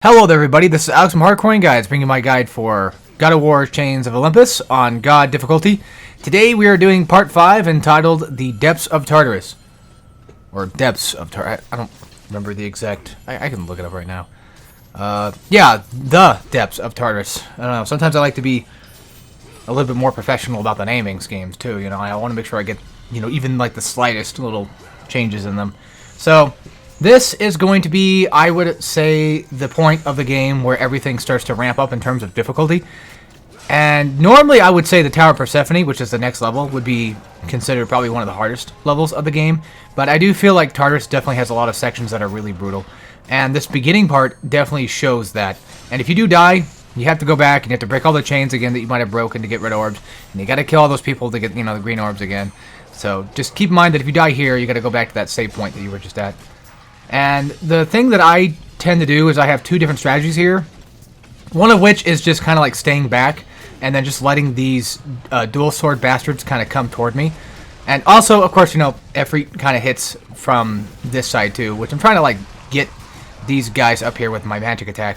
Hello there everybody, this is Alex from Hardcoring Guides, bringing my guide for God of War Chains of Olympus on God difficulty. Today we are doing part 5 entitled The Depths of Tartarus. Or Depths of Tartarus, I don't remember the exact, I can look it up right now. Yeah, The Depths of Tartarus. I don't know, sometimes I like to be a little bit more professional about the naming schemes too, you know, I want to make sure I get, you know, even like the slightest little changes in them. So, this is going to be, I would say, the point of the game where everything starts to ramp up in terms of difficulty. And normally I would say the Tower of Persephone, which is the next level, would be considered probably one of the hardest levels of the game. But I do feel like Tartarus definitely has a lot of sections that are really brutal. And this beginning part definitely shows that. And if you do die, you have to go back and you have to break all the chains again that you might have broken to get rid of orbs. And you got to kill all those people to get, you know, the green orbs again. So just keep in mind that if you die here, you got to go back to that save point that you were just at. And the thing that I tend to do is I have two different strategies here. One of which is just kind of like staying back and then just letting these dual sword bastards kind of come toward me. And also, of course, you know, Efreet kind of hits from this side too, which I'm trying to like get these guys up here with my magic attack.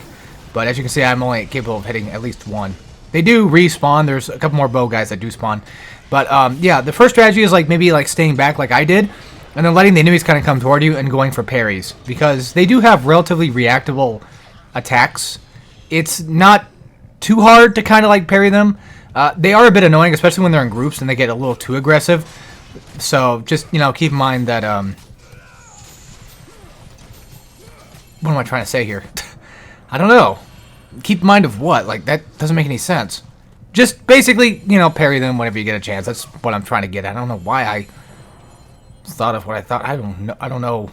But as you can see, I'm only capable of hitting at least one. They do respawn. There's a couple more bow guys that do spawn. But yeah, the first strategy is like maybe like staying back like I did. And then letting the enemies kind of come toward you and going for parries. Because they do have relatively reactable attacks. It's not too hard to kind of like parry them. They are a bit annoying, especially when they're in groups and they get a little too aggressive. So just, you know, keep in mind that, what am I trying to say here? I don't know. Keep in mind of what? Like, that doesn't make any sense. Just basically, you know, parry them whenever you get a chance. That's what I'm trying to get at. I don't know why I thought of what I thought. I don't know.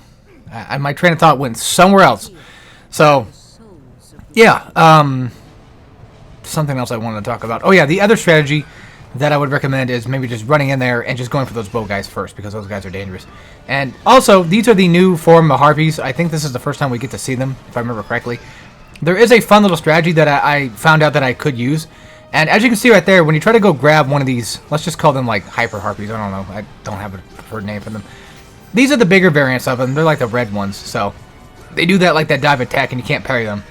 My train of thought went somewhere else. So, yeah. Something else I wanted to talk about. Oh yeah, the other strategy that I would recommend is maybe just running in there and just going for those bow guys first, because those guys are dangerous. And also, these are the new form of harpies. I think this is the first time we get to see them, if I remember correctly. There is a fun little strategy that I found out that I could use. And as you can see right there, when you try to go grab one of these, let's just call them like hyper harpies. I don't know. I don't have a preferred name for them. These are the bigger variants of them. They're like the red ones. So they do that like that dive attack and you can't parry them,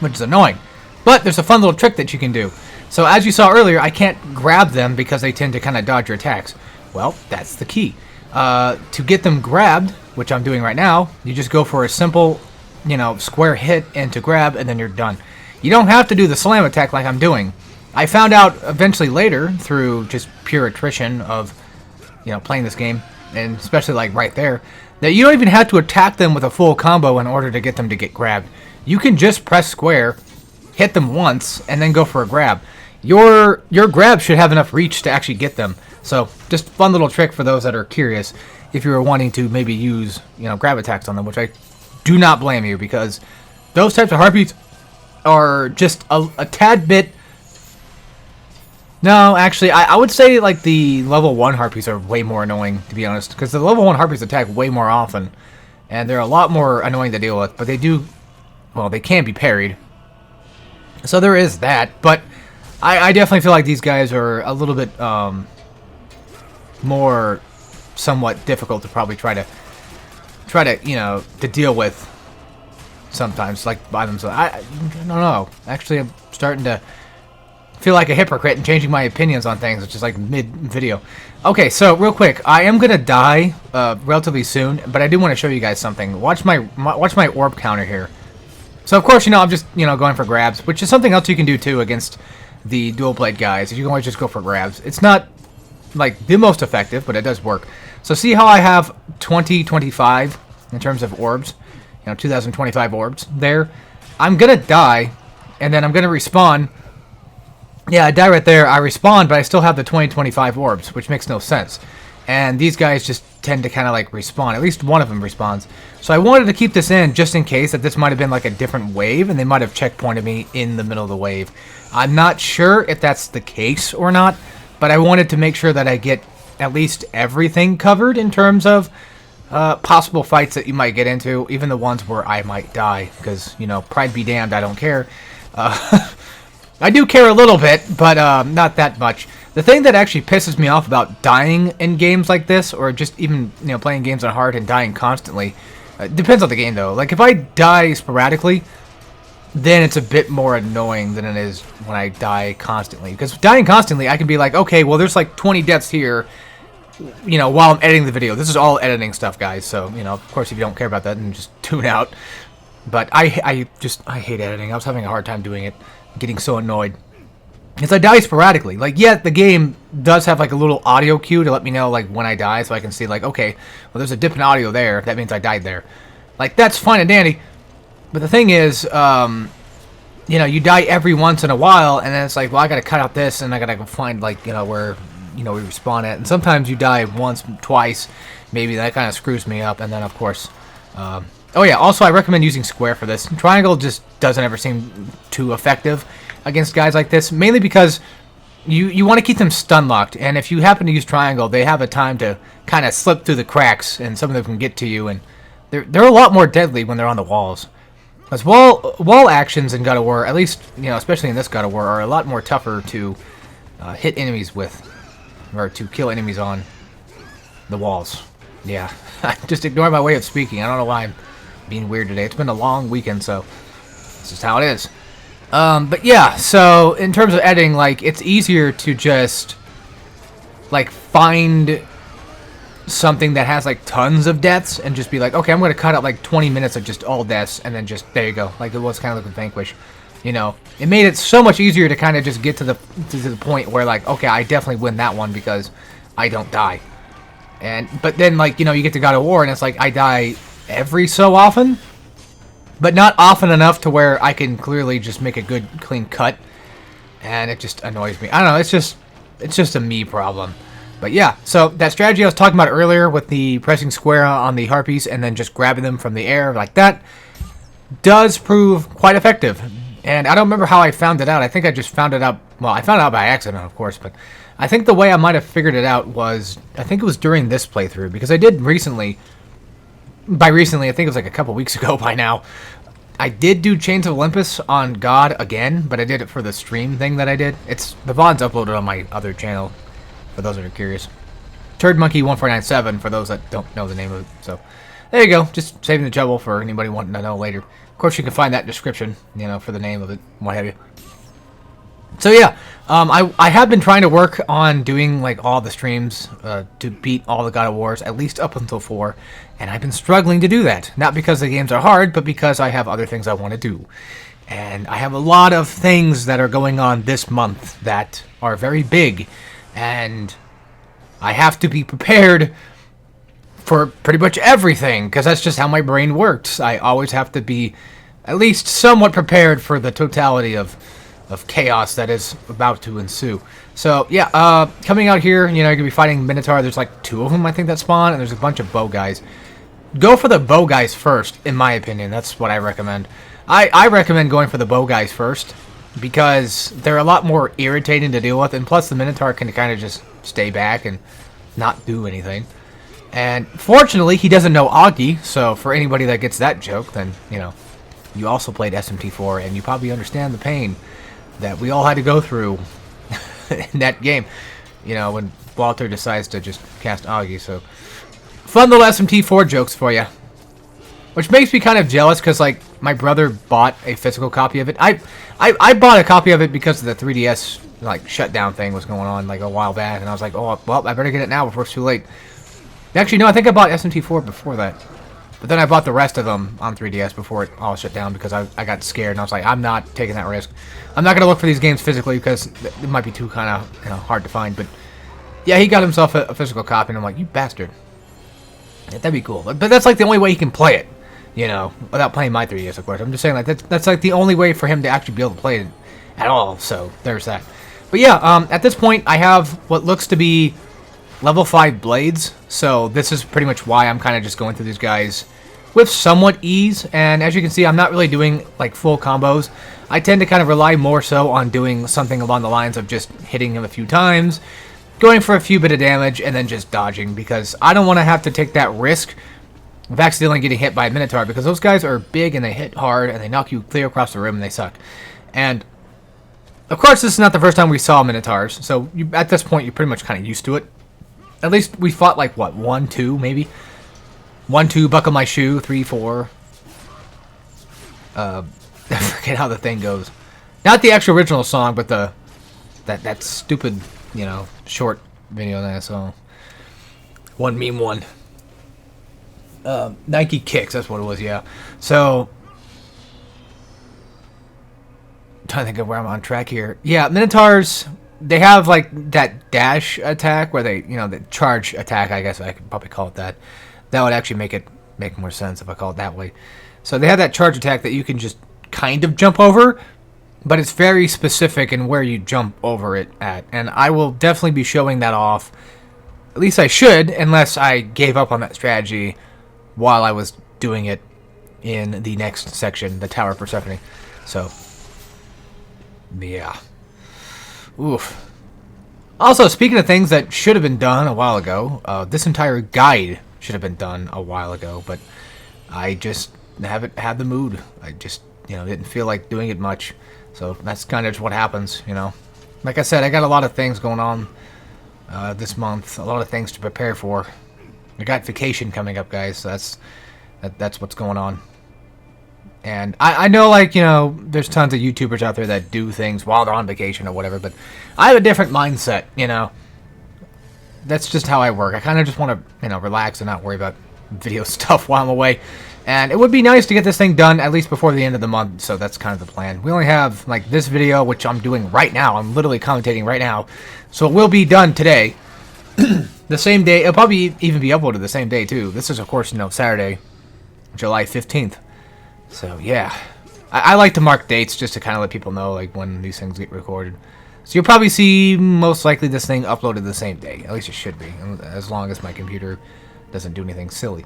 which is annoying. But there's a fun little trick that you can do. So as you saw earlier, I can't grab them because they tend to kind of dodge your attacks. Well, that's the key. To get them grabbed, which I'm doing right now, you just go for a simple, you know, square hit into grab and then you're done. You don't have to do the slam attack like I'm doing. I found out eventually later through just pure attrition of, you know, playing this game, and especially like right there, that you don't even have to attack them with a full combo in order to get them to get grabbed. You can just press square, hit them once, and then go for a grab. Your grab should have enough reach to actually get them. So just fun little trick for those that are curious if you were wanting to maybe use, you know, grab attacks on them, which I do not blame you, because those types of harpies are just a tad bit. No, actually, I would say like the level 1 harpies are way more annoying, to be honest, because the level 1 harpies attack way more often, and they're a lot more annoying to deal with, but they do, well, they can be parried. So there is that, but I definitely feel like these guys are a little bit more somewhat difficult to probably try to, you know, to deal with sometimes, like by themselves. I don't know. Actually, I'm starting to feel like a hypocrite and changing my opinions on things, which is like mid-video. Okay, so real quick, I am gonna die relatively soon, but I do want to show you guys something. Watch my orb counter here. So of course, you know, I'm just, you know, going for grabs, which is something else you can do too against the dual blade guys. You can always just go for grabs. It's not like the most effective, but it does work. So see how I have 2025 in terms of orbs, you know, 2025 orbs there. I'm gonna die, and then I'm gonna respawn. Yeah, I die right there. I respawn, but I still have the 2025 orbs, which makes no sense. And these guys just tend to kind of like respawn. At least one of them respawns. So I wanted to keep this in just in case that this might have been like a different wave, and they might have checkpointed me in the middle of the wave. I'm not sure if that's the case or not, but I wanted to make sure that I get at least everything covered in terms of possible fights that you might get into, even the ones where I might die, because, you know, pride be damned, I don't care. I do care a little bit, but not that much. The thing that actually pisses me off about dying in games like this, or just even, you know, playing games on hard and dying constantly, depends on the game though. Like if I die sporadically, then it's a bit more annoying than it is when I die constantly. Because dying constantly, I can be like, okay, well, there's like 20 deaths here, you know, while I'm editing the video. This is all editing stuff, guys. So, you know, of course, if you don't care about that, then just tune out. But I hate editing. I was having a hard time doing it, getting so annoyed. Because I die sporadically. Like, yeah, the game does have, like, a little audio cue to let me know, like, when I die. So I can see, like, okay, well, there's a dip in audio there. That means I died there. Like, that's fine and dandy. But the thing is, you know, you die every once in a while. And then it's like, well, I got to cut out this. And I got to find, like, you know, where, you know, we respawn at. And sometimes you die once, twice. Maybe that kind of screws me up. And then, of course... oh, yeah, also, I recommend using square for this. Triangle just doesn't ever seem too effective against guys like this, mainly because you want to keep them stun-locked, and if you happen to use triangle, they have a time to kind of slip through the cracks, and some of them can get to you, and they're a lot more deadly when they're on the walls. Because wall actions in God of War, at least, you know, especially in this God of War, are a lot more tougher to hit enemies with, or to kill enemies on the walls. Yeah, just ignore my way of speaking. I don't know why I'm being weird today. It's been a long weekend, so this is how it is. But yeah, so in terms of editing, like, it's easier to just, like, find something that has, like, tons of deaths and just be like, okay, I'm going to cut out, like, 20 minutes of just all deaths, and then just, there you go. Like, it was kind of like a Vanquish, you know. It made it so much easier to kind of just get to the point where, like, okay, I definitely win that one because I don't die. But then, like, you know, you get to God of War, and it's like, I die every so often. But not often enough to where I can clearly just make a good, clean cut. And it just annoys me. I don't know, it's just a me problem. But yeah, so that strategy I was talking about earlier with the pressing square on the harpies and then just grabbing them from the air like that does prove quite effective. And I don't remember how I found it out. I think I just found it out, well, I found it out by accident, of course, but I think the way I might have figured it out was, I think it was during this playthrough, because I did recently... By recently, I think it was like a couple weeks ago by now, I did do Chains of Olympus on God again, but I did it for the stream thing that I did. The VOD's uploaded on my other channel, for those that are curious. TurdMonkey1497, for those that don't know the name of it. So, there you go. Just saving the trouble for anybody wanting to know later. Of course, you can find that description, you know, for the name of it, what have you. So yeah, I have been trying to work on doing like all the streams to beat all the God of Wars, at least up until 4, and I've been struggling to do that. Not because the games are hard, but because I have other things I want to do. And I have a lot of things that are going on this month that are very big, and I have to be prepared for pretty much everything, because that's just how my brain works. I always have to be at least somewhat prepared for the totality of chaos that is about to ensue. So, yeah, coming out here, you know, you're going to be fighting Minotaur. There's like 2 of them, I think, that spawn, and there's a bunch of bow guys. Go for the bow guys first, in my opinion. That's what I recommend. I recommend going for the bow guys first, because they're a lot more irritating to deal with, and plus the Minotaur can kind of just stay back and not do anything. And fortunately, he doesn't know Augie, so for anybody that gets that joke, then, you know, you also played SMT4, and you probably understand the pain that we all had to go through in that game, you know, when Walter decides to just cast Augie. So, fun little SMT4 jokes for you. Which makes me kind of jealous, because, like, my brother bought a physical copy of it. I bought a copy of it because of the 3DS, like, shutdown thing was going on, like, a while back, and I was like, oh, well, I better get it now before it's too late. Actually, no, I think I bought SMT4 before that. But then I bought the rest of them on 3DS before it all shut down, because I got scared, and I was like, I'm not taking that risk. I'm not going to look for these games physically, because it might be too kind of, you know, hard to find. But yeah, he got himself a physical copy, and I'm like, you bastard. Yeah, that'd be cool. But that's like the only way he can play it, you know, without playing my 3DS, of course. I'm just saying, like, that's like the only way for him to actually be able to play it at all. So there's that. But yeah, at this point, I have what looks to be level 5 blades, so this is pretty much why I'm kind of just going through these guys with somewhat ease. And as you can see, I'm not really doing like full combos. I tend to kind of rely more so on doing something along the lines of just hitting him a few times, going for a few bit of damage, and then just dodging, because I don't want to have to take that risk of accidentally getting hit by a Minotaur, because those guys are big and they hit hard and they knock you clear across the room and they suck. And of course, this is not the first time we saw Minotaurs, so at this point you're pretty much kind of used to it. At least we fought like, what, 1, 2, maybe? 1, 2, buckle my shoe, 3, 4. I forget how the thing goes. Not the actual original song, but that stupid, you know, short video that I saw. One meme one. Nike Kicks, that's what it was, yeah. So, I'm trying to think of where I'm on track here. Yeah, Minotaurs, they have like that dash attack where they, you know, the charge attack, I guess I could probably call it that. That would actually make more sense if I call it that way. So they have that charge attack that you can just kind of jump over, but it's very specific in where you jump over it at. And I will definitely be showing that off. At least I should, unless I gave up on that strategy while I was doing it in the next section, the Tower of Persephone. So, yeah. Oof. Also, speaking of things that should have been done a while ago, this entire guide should have been done a while ago, but I just haven't had the mood. I just, you know, didn't feel like doing it much. So that's kind of just what happens, you know. Like I said, I got a lot of things going on this month, a lot of things to prepare for. I got vacation coming up, guys, so that's what's going on. And I know, like, you know, there's tons of YouTubers out there that do things while they're on vacation or whatever, but I have a different mindset, you know. That's just how I work. I kind of just want to, you know, relax and not worry about video stuff while I'm away. And it would be nice to get this thing done at least before the end of the month, so that's kind of the plan. We only have, like, this video, which I'm doing right now. I'm literally commentating right now. So it will be done today. The same day. It'll probably even be uploaded the same day, too. This is, of course, you know, Saturday, July 15th. So, yeah. I like to mark dates just to kind of let people know, like, when these things get recorded. So you'll probably see, most likely, this thing uploaded the same day. At least it should be, as long as my computer doesn't do anything silly.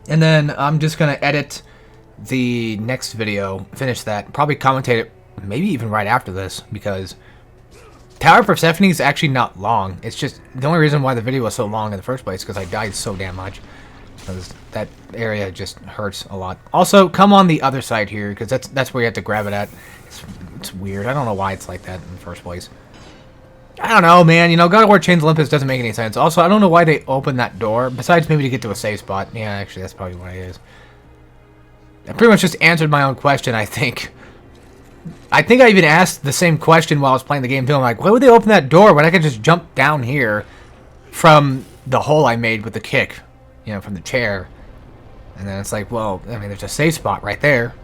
And then I'm just going to edit the next video, finish that, probably commentate it, maybe even right after this, because Tower of Persephone is actually not long. It's just, the only reason why the video was so long in the first place is because I died so damn much. Because that area just hurts a lot. Also, come on the other side here, because that's where you have to grab it at. It's weird. I don't know why it's like that in the first place. I don't know, man. You know, God of War Chains Olympus doesn't make any sense. Also, I don't know why they opened that door. Besides maybe to get to a safe spot. Yeah, actually, that's probably what it is. I pretty much just answered my own question, I think. I think I even asked the same question while I was playing the game too. I'm like, why would they open that door when I could just jump down here from the hole I made with the kick? You know, from the chair. And then it's like, well, I mean, there's a safe spot right there.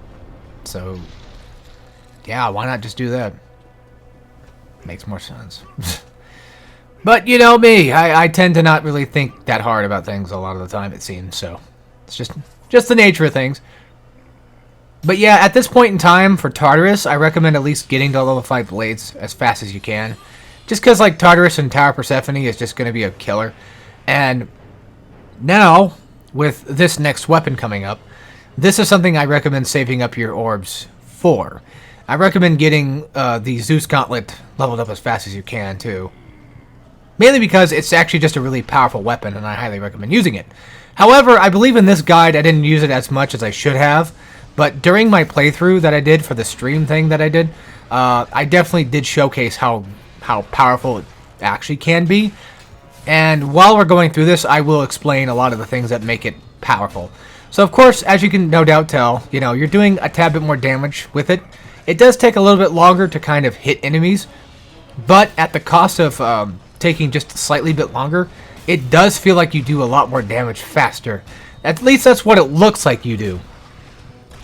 So, yeah, why not just do that? Makes more sense. But, you know me, I tend to not really think that hard about things a lot of the time, it seems. So, it's just the nature of things. But yeah, at this point in time, for Tartarus, I recommend at least getting to level 5 blades as fast as you can. Just because, like, Tartarus and Tower of Persephone is just going to be a killer. And now, with this next weapon coming up, this is something I recommend saving up your orbs for. I recommend getting the Zeus Gauntlet leveled up as fast as you can, too. Mainly because it's actually just a really powerful weapon, and I highly recommend using it. However, I believe in this guide I didn't use it as much as I should have, but during my playthrough that I did for the stream thing that I did, I definitely did showcase how powerful it actually can be. And while we're going through this, I will explain a lot of the things that make it powerful. So, of course, as you can no doubt tell, you know, you're doing a tad bit more damage with it. It does take a little bit longer to kind of hit enemies, but at the cost of taking just a slightly bit longer, it does feel like you do a lot more damage faster. At least that's what it looks like you do.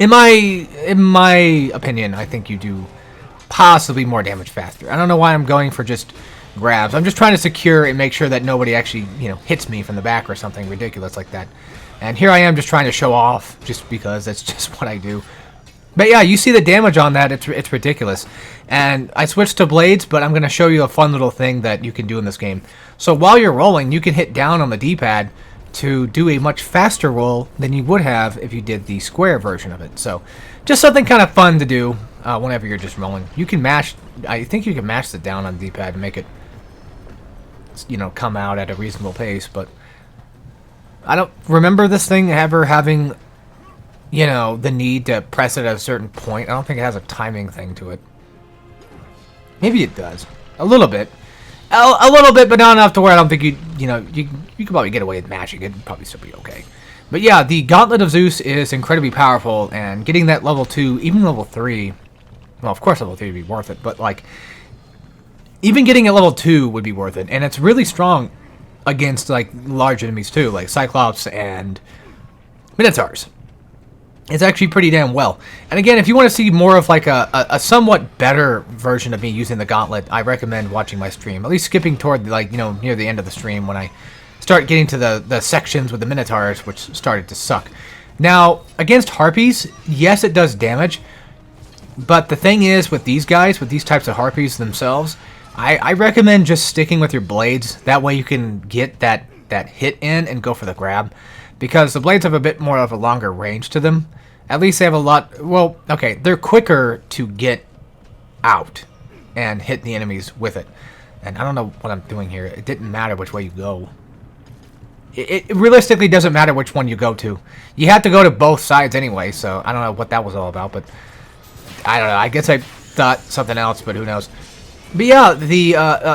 In my opinion, I think you do possibly more damage faster. I don't know why I'm going for just grabs. I'm just trying to secure and make sure that nobody actually, you know, hits me from the back or something ridiculous like that. And here I am just trying to show off just because that's just what I do. But yeah, you see the damage on that. It's ridiculous. And I switched to blades, but I'm going to show you a fun little thing that you can do in this game. So while you're rolling, you can hit down on the D-pad to do a much faster roll than you would have if you did the square version of it. So just something kind of fun to do whenever you're just rolling. You can mash, I think you can mash it down on the D-pad to make it, you know, come out at a reasonable pace, but I don't remember this thing ever having, you know, the need to press it at a certain point. I don't think it has a timing thing to it. Maybe it does. A little bit. A little bit, but not enough to where I don't think you could probably get away with mashing it. It'd probably still be okay. But yeah, the Gauntlet of Zeus is incredibly powerful, and getting that level 2, even level 3, well, of course level 3 would be worth it, but like, even getting a level 2 would be worth it, and it's really strong against like large enemies too, like Cyclops and Minotaurs. It's actually pretty damn well. And again, if you want to see more of like a somewhat better version of me using the Gauntlet, I recommend watching my stream. At least skipping toward like, you know, near the end of the stream when I start getting to the sections with the Minotaurs, which started to suck. Now, against Harpies, yes, it does damage. But the thing is, with these guys, with these types of Harpies themselves, I recommend just sticking with your blades. That way you can get that hit in and go for the grab. Because the blades have a bit more of a longer range to them. At least they have a lot... Well, okay, they're quicker to get out and hit the enemies with it. And I don't know what I'm doing here. It didn't matter which way you go. It realistically doesn't matter which one you go to. You have to go to both sides anyway, so I don't know what that was all about, but... I don't know. I guess I thought something else, but who knows. But yeah,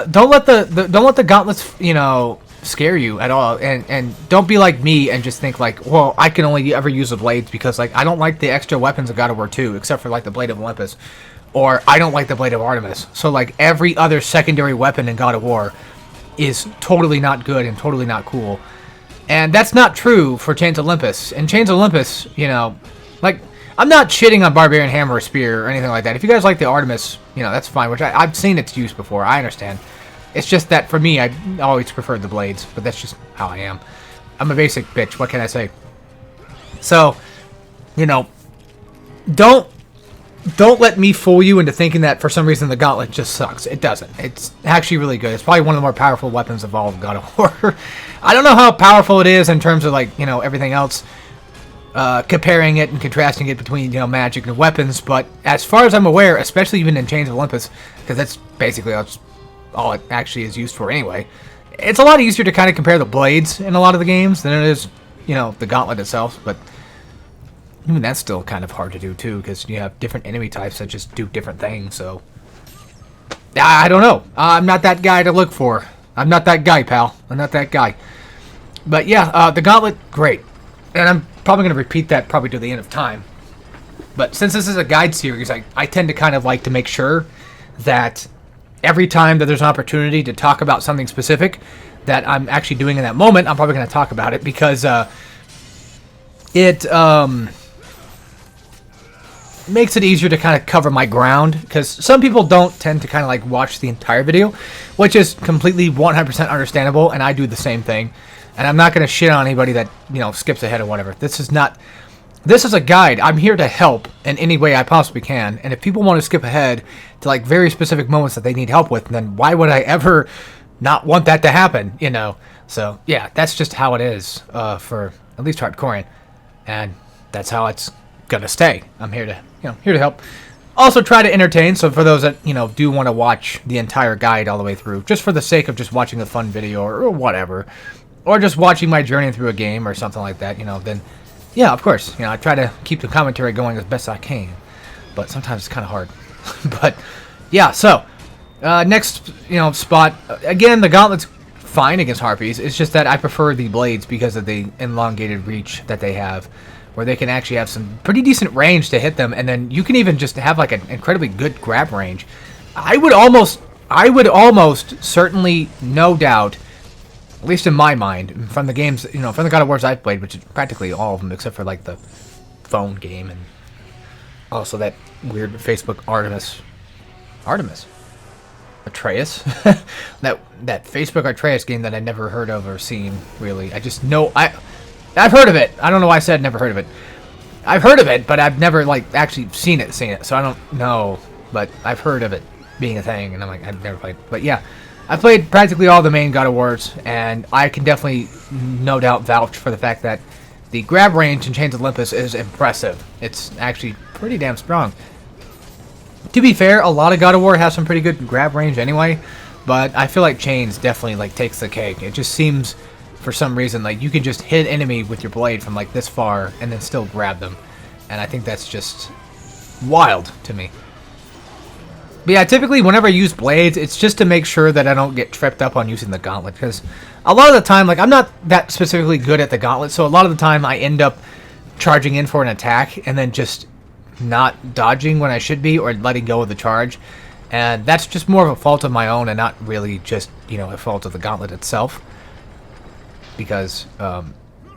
don't let the gauntlets, you know, scare you at all, and don't be like me and just think like, well, I can only ever use the blades because like I don't like the extra weapons of God of War 2 except for like the Blade of Olympus, or I don't like the Blade of Artemis. So like every other secondary weapon in God of War is totally not good and totally not cool, and that's not true for Chains of Olympus. And Chains of Olympus, you know, like I'm not shitting on Barbarian Hammer or Spear or anything like that. If you guys like the Artemis, you know, that's fine. Which I've seen its use before. I understand. It's just that for me, I always preferred the blades, but that's just how I am. I'm a basic bitch. What can I say? So, you know, don't let me fool you into thinking that for some reason the Gauntlet just sucks. It doesn't. It's actually really good. It's probably one of the more powerful weapons of all of God of War. I don't know how powerful it is in terms of like, you know, everything else, comparing it and contrasting it between, you know, magic and weapons, but as far as I'm aware, especially even in Chains of Olympus, because that's basically all it actually is used for anyway. It's a lot easier to kind of compare the blades in a lot of the games than it is, you know, the Gauntlet itself, but even that's still kind of hard to do too, because you have different enemy types that just do different things, so... I don't know. I'm not that guy to look for. I'm not that guy, pal. I'm not that guy. But yeah, the Gauntlet, great. And I'm probably going to repeat that probably to the end of time. But since this is a guide series, I tend to kind of like to make sure that every time that there's an opportunity to talk about something specific that I'm actually doing in that moment, I'm probably going to talk about it because it makes it easier to kind of cover my ground, because some people don't tend to kind of like watch the entire video, which is completely 100% understandable, and I do the same thing. And I'm not going to shit on anybody that, you know, skips ahead or whatever. This is a guide. I'm here to help in any way I possibly can. And if people want to skip ahead to like very specific moments that they need help with, then why would I ever not want that to happen, you know? So yeah, that's just how it is for at least Hardcorean. And that's how it's going to stay. I'm here to, you know, here to help. Also try to entertain, so for those that, you know, do want to watch the entire guide all the way through, just for the sake of just watching a fun video or whatever, or just watching my journey through a game or something like that, you know, then, yeah, of course, you know, I try to keep the commentary going as best I can, but sometimes it's kind of hard. But, yeah, so, next, you know, spot, again, the Gauntlet's fine against Harpies. It's just that I prefer the blades because of the elongated reach that they have, where they can actually have some pretty decent range to hit them, and then you can even just have, like, an incredibly good grab range. I would almost certainly, no doubt, at least in my mind, from the games, you know, from the God of Wars I've played, which is practically all of them, except for, like, the phone game, and also that weird Facebook Artemis? Atreus? that Facebook Atreus game that I never heard of or seen, really. I just know, I've heard of it. I don't know why I said never heard of it. I've heard of it, but I've never, like, actually seen it, so I don't know, but I've heard of it being a thing, and I'm like, I've never played, but yeah. I played practically all the main God of Wars, and I can definitely, no doubt, vouch for the fact that the grab range in Chains of Olympus is impressive. It's actually pretty damn strong. To be fair, a lot of God of War has some pretty good grab range anyway, but I feel like Chains definitely like takes the cake. It just seems, for some reason, like you can just hit an enemy with your blade from like this far and then still grab them, and I think that's just wild to me. But yeah, typically whenever I use blades, it's just to make sure that I don't get tripped up on using the gauntlet. Because a lot of the time, like, I'm not that specifically good at the gauntlet, so a lot of the time I end up charging in for an attack and then just not dodging when I should be, or letting go of the charge. And that's just more of a fault of my own and not really just, you know, a fault of the gauntlet itself. Because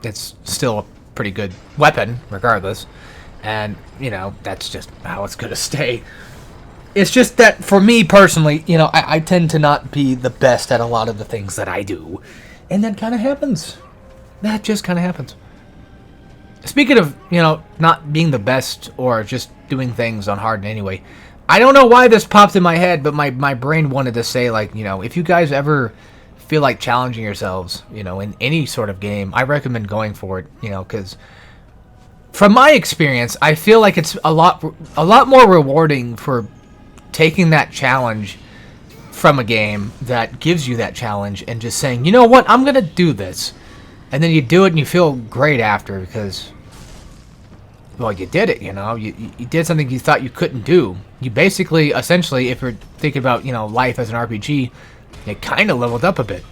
it's still a pretty good weapon, regardless. And, you know, that's just how it's going to stay. It's just that, for me personally, you know, I tend to not be the best at a lot of the things that I do. And that kind of happens. That just kind of happens. Speaking of, you know, not being the best or just doing things on hard anyway, I don't know why this popped in my head, but my brain wanted to say, like, you know, if you guys ever feel like challenging yourselves, you know, in any sort of game, I recommend going for it, you know, because from my experience, I feel like it's a lot more rewarding for taking that challenge from a game that gives you that challenge and just saying, you know what, I'm going to do this. And then you do it and you feel great after because, well, you did it, you know. You did something you thought you couldn't do. You basically, essentially, if you're thinking about, you know, life as an RPG, you kind of leveled up a bit.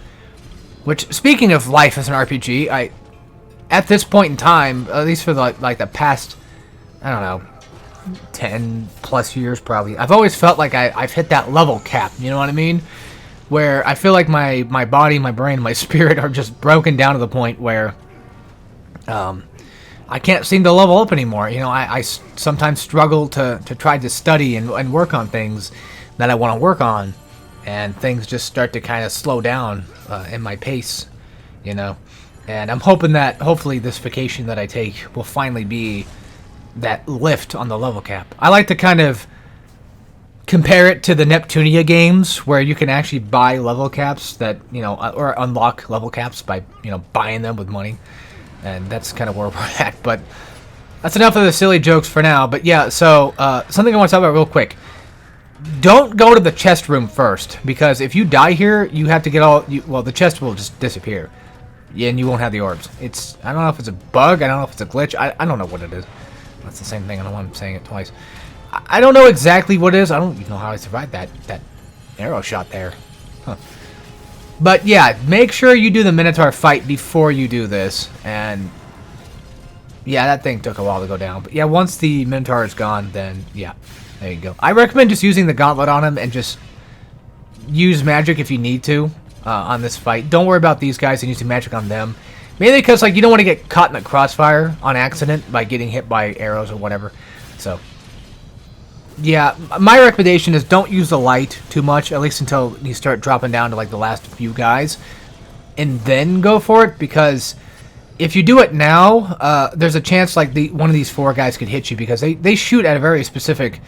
Which, speaking of life as an RPG, at this point in time, at least for the past, I don't know, 10 plus years probably, I've always felt like I've hit that level cap, you know what I mean? Where I feel like my body, my brain, my spirit are just broken down to the point where I can't seem to level up anymore. You know, I sometimes struggle to try to study and work on things that I want to work on, and things just start to kind of slow down in my pace, you know. And I'm hoping that hopefully this vacation that I take will finally be that lift on the level cap. I like to kind of compare it to the Neptunia games, where you can actually buy level caps that, you know, or unlock level caps by, you know, buying them with money. And that's kind of where we're at. But that's enough of the silly jokes for now. But yeah, so something I want to talk about real quick. Don't go to the chest room first, because if you die here, you have to get all... well, the chest will just disappear. Yeah, and you won't have the orbs. I don't know if it's a bug. I don't know if it's a glitch. I don't know what it is. That's the same thing. I don't know why I'm saying it twice. I don't know exactly what it is. I don't even know how I survived that arrow shot there. Huh. But yeah, make sure you do the Minotaur fight before you do this. And yeah, that thing took a while to go down. But yeah, once the Minotaur is gone, then yeah, there you go. I recommend just using the gauntlet on him and just use magic if you need to on this fight. Don't worry about these guys and using magic on them. Mainly because, like, you don't want to get caught in a crossfire on accident by getting hit by arrows or whatever. So yeah, my recommendation is don't use the light too much, at least until you start dropping down to like the last few guys, and then go for it, because if you do it now, there's a chance like one of these 4 guys could hit you, because they shoot at a very specific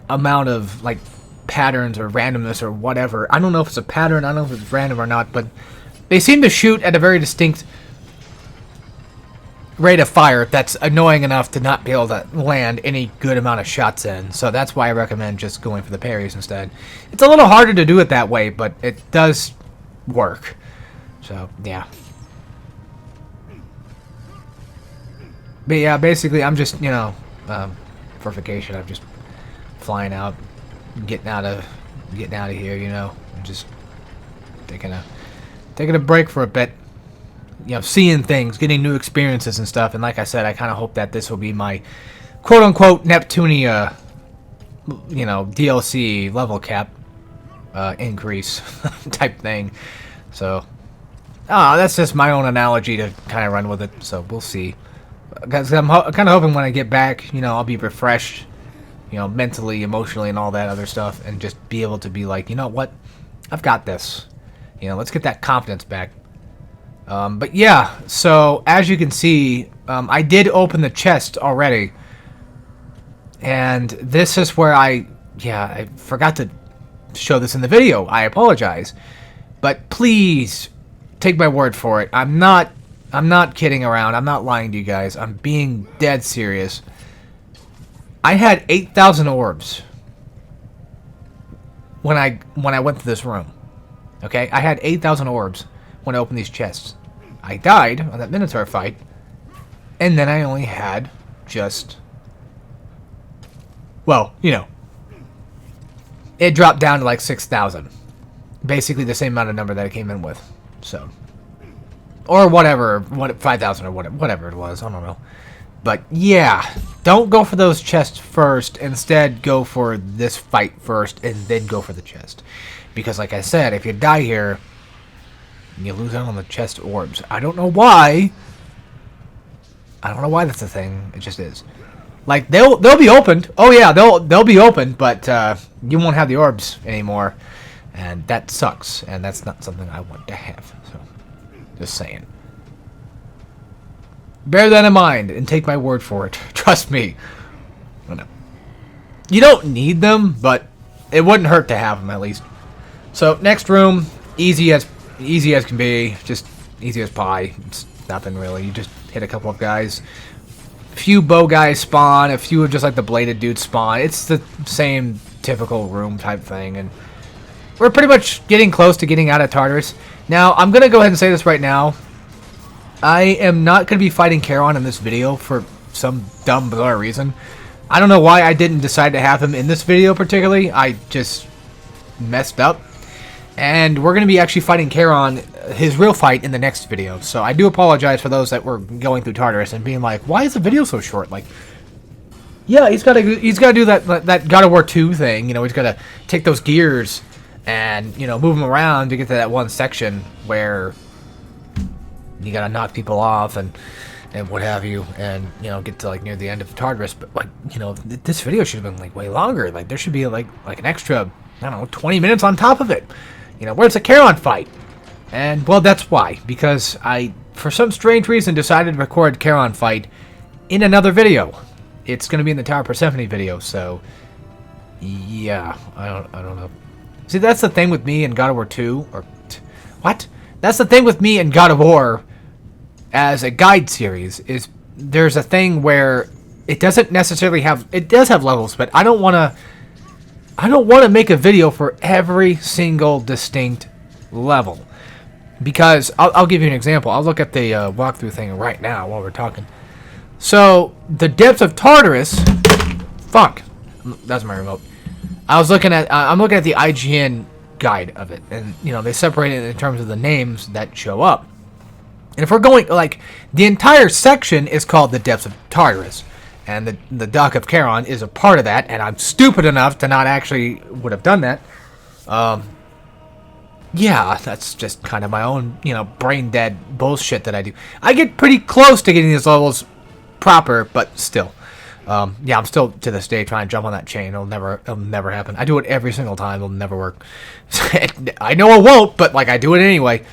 amount of like patterns or randomness or whatever. I don't know if it's a pattern, I don't know if it's random or not, but they seem to shoot at a very distinct rate of fire that's annoying enough to not be able to land any good amount of shots in. So that's why I recommend just going for the parries instead. It's a little harder to do it that way, but it does work. So yeah. But yeah, basically I'm just, you know, for vacation, I'm just flying out, getting out of here, you know, and just taking a break for a bit. You know, seeing things, getting new experiences and stuff. And like I said, I kind of hope that this will be my quote-unquote Neptunia, you know, DLC level cap increase type thing. So, that's just my own analogy to kind of run with it. So we'll see. Because I'm kind of hoping when I get back, you know, I'll be refreshed, you know, mentally, emotionally, and all that other stuff. And just be able to be like, you know what? I've got this. You know, let's get that confidence back. But yeah, so as you can see, I did open the chest already, and this is where I forgot to show this in the video. I apologize, but please take my word for it. I'm not kidding around. I'm not lying to you guys. I'm being dead serious. I had 8,000 orbs when I went to this room. Okay, I had 8,000 orbs when I opened these chests. I died on that Minotaur fight, and then I only had just, well, you know, it dropped down to like 6,000. Basically the same amount of number that it came in with. So, or whatever, 5,000 or whatever it was. I don't know. But yeah, don't go for those chests first. Instead, go for this fight first and then go for the chest. Because like I said, if you die here, you lose out on the chest orbs. I don't know why. I don't know why that's a thing. It just is. Like they'll be opened. Oh yeah, they'll be opened, but you won't have the orbs anymore. And that sucks, and that's not something I want to have. So, just saying. Bear that in mind, and take my word for it. Trust me. I know. You don't need them, but it wouldn't hurt to have them at least. So, next room, easy as can be. Just easy as pie. It's nothing really. You just hit a couple of guys. A few bow guys spawn. A few of just like the bladed dudes spawn. It's the same typical room type thing, and we're pretty much getting close to getting out of Tartarus. Now, I'm going to go ahead and say this right now. I am not going to be fighting Charon in this video for some dumb, bizarre reason. I don't know why I didn't decide to have him in this video particularly. I just messed up. And we're going to be actually fighting Charon, his real fight, in the next video. So I do apologize for those that were going through Tartarus and being like, why is the video so short? Like, yeah, he's got to do that God of War 2 thing. You know, he's got to take those gears and, you know, move them around to get to that one section where you gotta knock people off and what have you, and, you know, get to, like, near the end of Tartarus. But, like, you know, this video should have been, like, way longer. Like, there should be, like an extra, I don't know, 20 minutes on top of it. You know, where's the Charon fight? And, well, that's why. Because I, for some strange reason, decided to record Charon fight in another video. It's gonna be in the Tower of Persephone video, so, yeah, I don't know. See, that's the thing with me and God of War 2, or, what? That's the thing with me and God of War as a guide series, is there's a thing where it doesn't necessarily have, it does have levels, but I don't want to make a video for every single distinct level. Because, I'll give you an example. I'll look at the walkthrough thing right now while we're talking. So, the depths of Tartarus, fuck, that's my remote. I'm looking at the IGN guide of it, and, you know, they separate it in terms of the names that show up. And if we're going, like, the entire section is called the Depths of Tartarus, and the Dock of Charon is a part of that, and I'm stupid enough to not actually would have done that. Yeah, that's just kind of my own, you know, brain dead bullshit that I do. I get pretty close to getting these levels proper, but still. Yeah, I'm still to this day trying to jump on that chain. It'll never happen. I do it every single time. It'll never work. I know it won't, but like I do it anyway.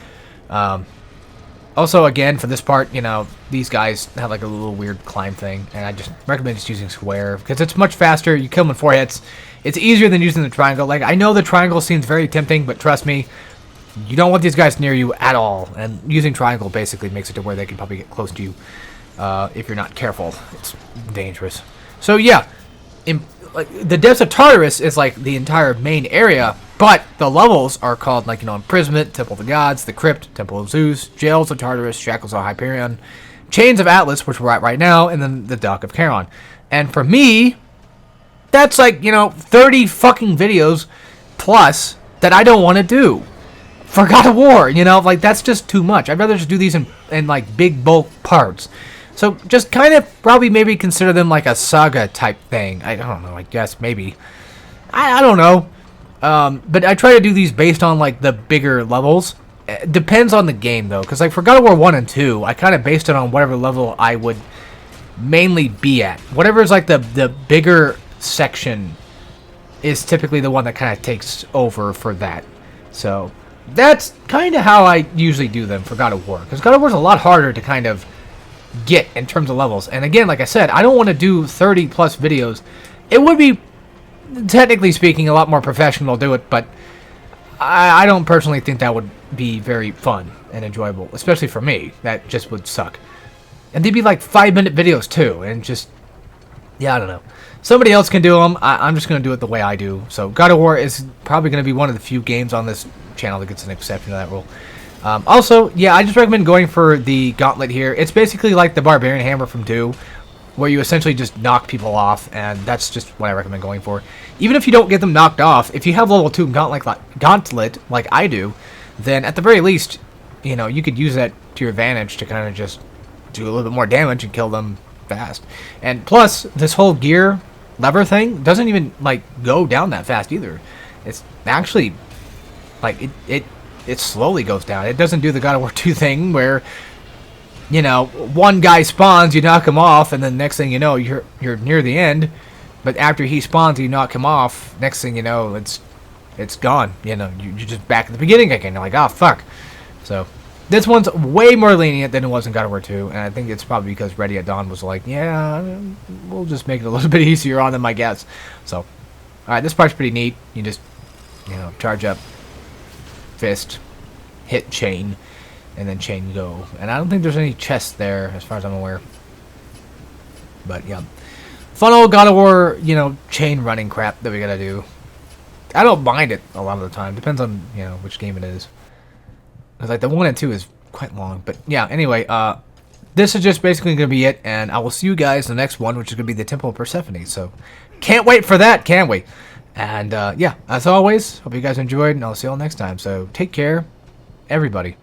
Also, again, for this part, you know, these guys have like a little weird climb thing, and I just recommend just using square because it's much faster. You kill them in 4 hits. It's easier than using the triangle. Like, I know the triangle seems very tempting, but trust me, you don't want these guys near you at all. And using triangle basically makes it to where they can probably get close to you. If you're not careful, it's dangerous. So yeah, like the Depths of Tartarus is like the entire main area, but the levels are called, like, you know, Imprisonment, Temple of the Gods, the Crypt, Temple of Zeus, Jails of Tartarus, Shackles of Hyperion, Chains of Atlas, which we're at right now, and then the Dock of Charon. And for me, that's like, you know, 30 fucking videos plus that I don't want to do for God of War. You know, like, that's just too much. I'd rather just do these in like big bulk parts. So just kind of probably maybe consider them like a saga type thing. I don't know, I guess maybe. I don't know. But I try to do these based on like the bigger levels. It depends on the game though. Because like for God of War 1 and 2, I kind of based it on whatever level I would mainly be at. Whatever is like the bigger section is typically the one that kind of takes over for that. So that's kind of how I usually do them for God of War. Because God of War is a lot harder to kind of get in terms of levels. And again, like I said, I don't want to do 30 plus videos. It would be, technically speaking, a lot more professional to do it, but I don't personally think that would be very fun and enjoyable, especially for me. That just would suck. And they'd be like 5-minute videos too, and just, yeah, I don't know. Somebody else can do them. I'm just going to do it the way I do. So God of War is probably going to be one of the few games on this channel that gets an exception to that rule. Also, yeah, I just recommend going for the gauntlet here. It's basically like the Barbarian Hammer from 2, where you essentially just knock people off, and that's just what I recommend going for. Even if you don't get them knocked off, if you have level 2 Gauntlet like I do, then at the very least, you know, you could use that to your advantage to kind of just do a little bit more damage and kill them fast. And plus, this whole gear lever thing doesn't even, like, go down that fast either. It's actually, like, it slowly goes down. It doesn't do the God of War 2 thing where, you know, one guy spawns, you knock him off, and then next thing you know, you're near the end. But after he spawns, you knock him off. Next thing you know, it's gone. You know, you're just back at the beginning again. You're like, oh fuck. So this one's way more lenient than it was in God of War 2, and I think it's probably because Ready at Dawn was like, yeah, we'll just make it a little bit easier on them, I guess. So, all right, this part's pretty neat. You just, you know, charge up, fist, hit chain, and then chain go. And I don't think there's any chests there, as far as I'm aware. But yeah, fun old God of War, you know, chain running crap that we gotta do. I don't mind it a lot of the time. Depends on, you know, which game it is. Cause like the 1 and 2 is quite long. But yeah, anyway, this is just basically gonna be it, and I will see you guys in the next one, which is gonna be the Temple of Persephone. So can't wait for that, can we? And yeah, as always, hope you guys enjoyed, and I'll see you all next time. So take care, everybody.